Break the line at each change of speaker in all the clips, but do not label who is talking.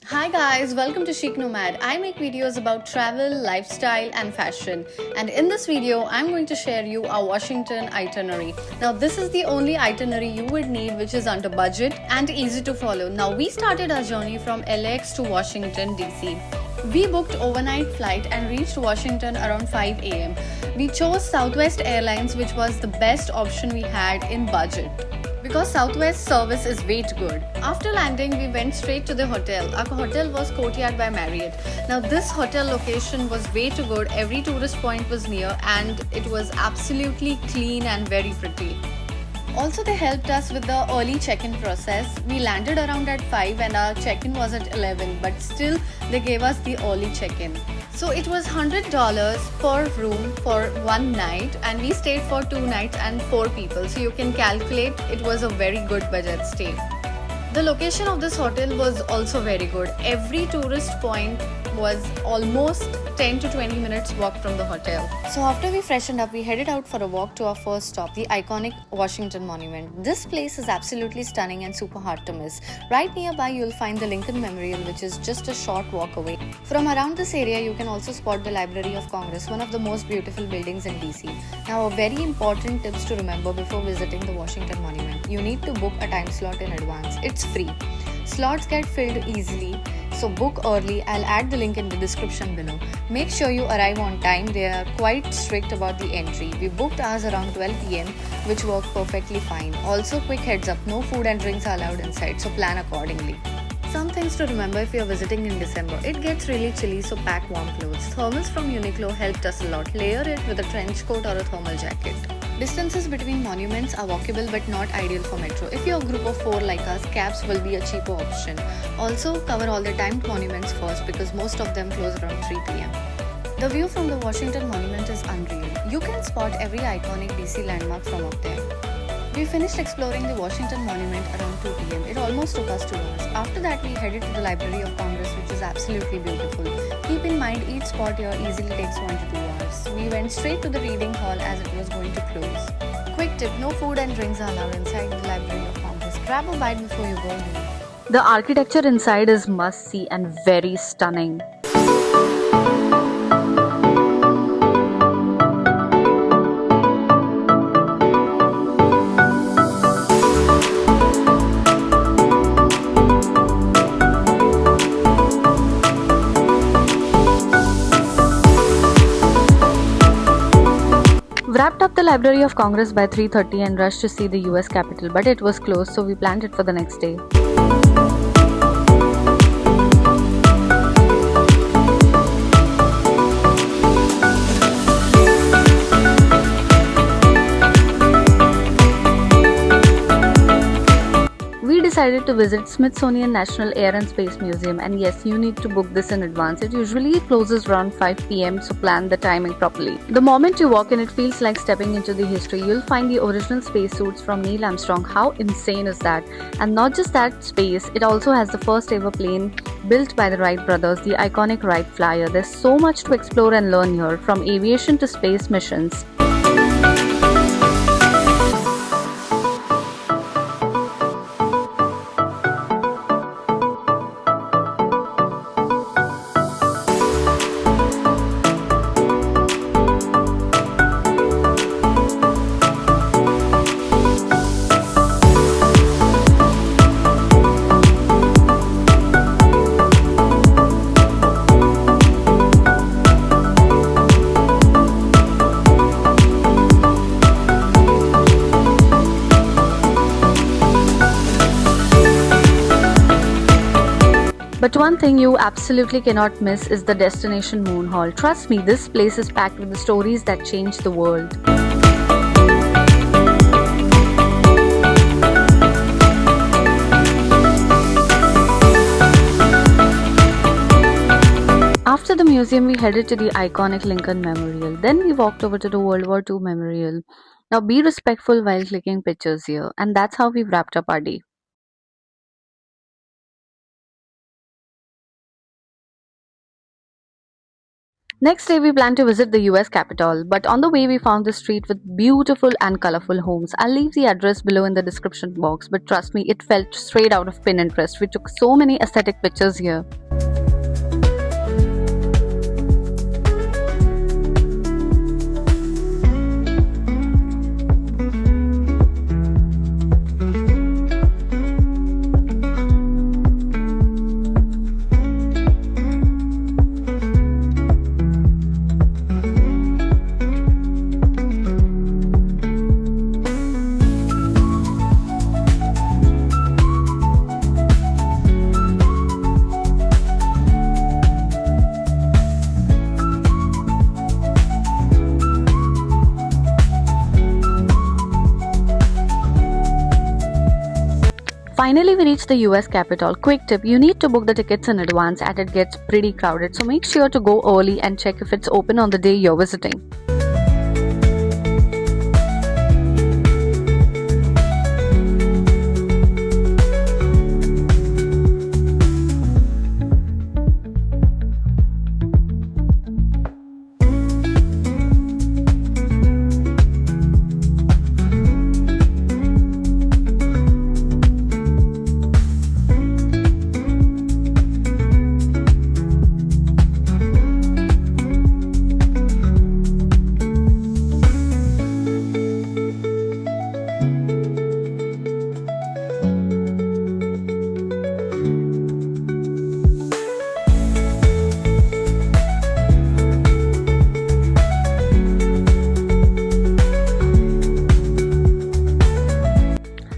Hi guys, welcome to Chic Nomad. I make videos about travel, lifestyle and fashion. And in this video, I'm going to share you our Washington itinerary. Now this is the only itinerary you would need which is under budget and easy to follow. Now we started our journey from LAX to Washington DC. We booked overnight flight and reached Washington around 5 a.m. We chose Southwest Airlines which was the best option we had in budget because Southwest service is way too good. After landing, we went straight to the hotel. Our hotel was Courtyard by Marriott. Now, this hotel location was way too good. Every tourist point was near and it was absolutely clean and very pretty. Also, they helped us with the early check-in process. We landed around at 5 and our check-in was at 11, but still they gave us the early check-in. So it was $100 per room for one night and we stayed for 2 nights and 4 people. So you can calculate it was a very good budget stay. The location of this hotel was also very good. Every tourist point was almost 10 to 20 minutes walk from the hotel. So after we freshened up, we headed out for a walk to our first stop, the iconic Washington Monument. This place is absolutely stunning and super hard to miss. Right nearby, you'll find the Lincoln Memorial, which is just a short walk away. From around this area, you can also spot the Library of Congress, one of the most beautiful buildings in DC. Now, a very important tips to remember before visiting the Washington Monument. You need to book a time slot in advance. It's free. Slots get filled easily, so book early. I'll add the link in the description below. Make sure you arrive on time. They are quite strict about the entry. We booked ours around 12 p.m. which worked perfectly fine. Also, quick heads up, no food and drinks are allowed inside, so plan accordingly. Some things to remember if you're visiting in December. It gets really chilly, so pack warm clothes. Thermals from Uniqlo helped us a lot. Layer it with a trench coat or a thermal jacket. Distances between monuments are walkable but not ideal for metro. If you're a group of 4 like us, cabs will be a cheaper option. Also, cover all the timed monuments first because most of them close around 3 p.m. The view from the Washington Monument is unreal. You can spot every iconic DC landmark from up there. We finished exploring the Washington Monument around 2 p.m. It almost took us 2 hours. After that, we headed to the Library of Congress, which is absolutely beautiful. Keep in mind, each spot here easily takes 1 to 2 hours. We went straight to the reading hall as it was going to close. Quick tip, no food and drinks are allowed inside the Library of Congress. Grab a bite before you go home. The architecture inside is must-see and very stunning. Wrapped up the Library of Congress by 3:30 and rushed to see the US Capitol, but it was closed, so we planned it for the next day. We decided to visit Smithsonian National Air and Space Museum, and yes, you need to book this in advance. It usually closes around 5 p.m, so plan the timing properly. The moment you walk in, it feels like stepping into the history. You'll find the original spacesuits from Neil Armstrong. How insane is that? And not just that space, it also has the first ever plane built by the Wright brothers, the iconic Wright Flyer. There's so much to explore and learn here, from aviation to space missions. But one thing you absolutely cannot miss is the Destination Moon Hall. Trust me, this place is packed with the stories that changed the world. After the museum, we headed to the iconic Lincoln Memorial. Then we walked over to the World War II Memorial. Now be respectful while clicking pictures here. And that's how we wrapped up our day. Next day, we planned to visit the US Capitol, but on the way, we found this street with beautiful and colorful homes. I'll leave the address below in the description box, but trust me, it felt straight out of Pinterest. We took so many aesthetic pictures here. Finally, we reached the US Capitol. Quick tip, you need to book the tickets in advance as it gets pretty crowded, so make sure to go early and check if it's open on the day you're visiting.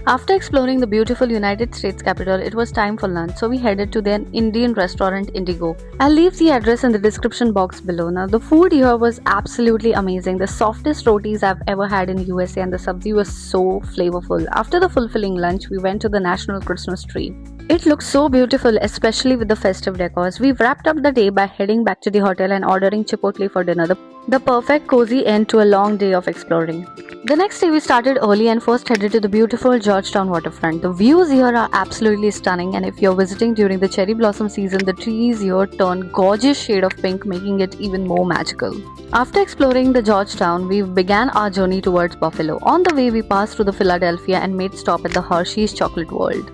After exploring the beautiful United States Capitol, it was time for lunch, so we headed to the Indian restaurant Indigo. I'll leave the address in the description box below. Now, the food here was absolutely amazing. The softest rotis I've ever had in USA, and the sabzi was so flavorful. After the fulfilling lunch, we went to the National Christmas tree. It looks so beautiful, especially with the festive decors. We wrapped up the day by heading back to the hotel and ordering Chipotle for dinner. The perfect cozy end to a long day of exploring. The next day we started early and first headed to the beautiful Georgetown waterfront. The views here are absolutely stunning, and if you're visiting during the cherry blossom season, the trees here turn gorgeous shade of pink, making it even more magical. After exploring the Georgetown, we began our journey towards Buffalo. On the way we passed through the Philadelphia and made stop at the Hershey's Chocolate World.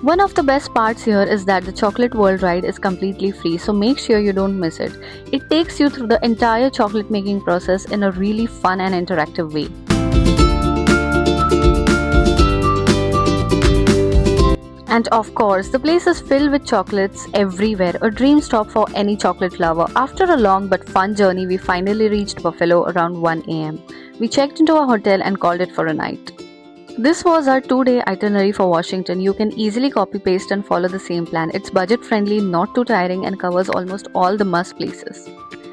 One of the best parts here is that the Chocolate World ride is completely free, so make sure you don't miss it. It takes you through the entire chocolate making process in a really fun and interactive way. And of course, the place is filled with chocolates everywhere, a dream stop for any chocolate lover. After a long but fun journey, we finally reached Buffalo around 1 a.m. We checked into our hotel and called it for a night. This was our 2-day itinerary for Washington. You can easily copy paste and follow the same plan. It's budget friendly, not too tiring, and covers almost all the must places.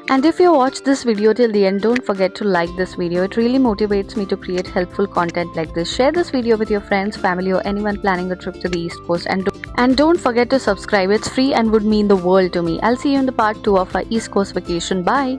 And if you watched this video till the end, don't forget to like this video. It really motivates me to create helpful content like this. Share this video with your friends, family, or anyone planning a trip to the East Coast. And don't forget to subscribe. It's free and would mean the world to me. I'll see you in the part 2 of our East Coast vacation. Bye!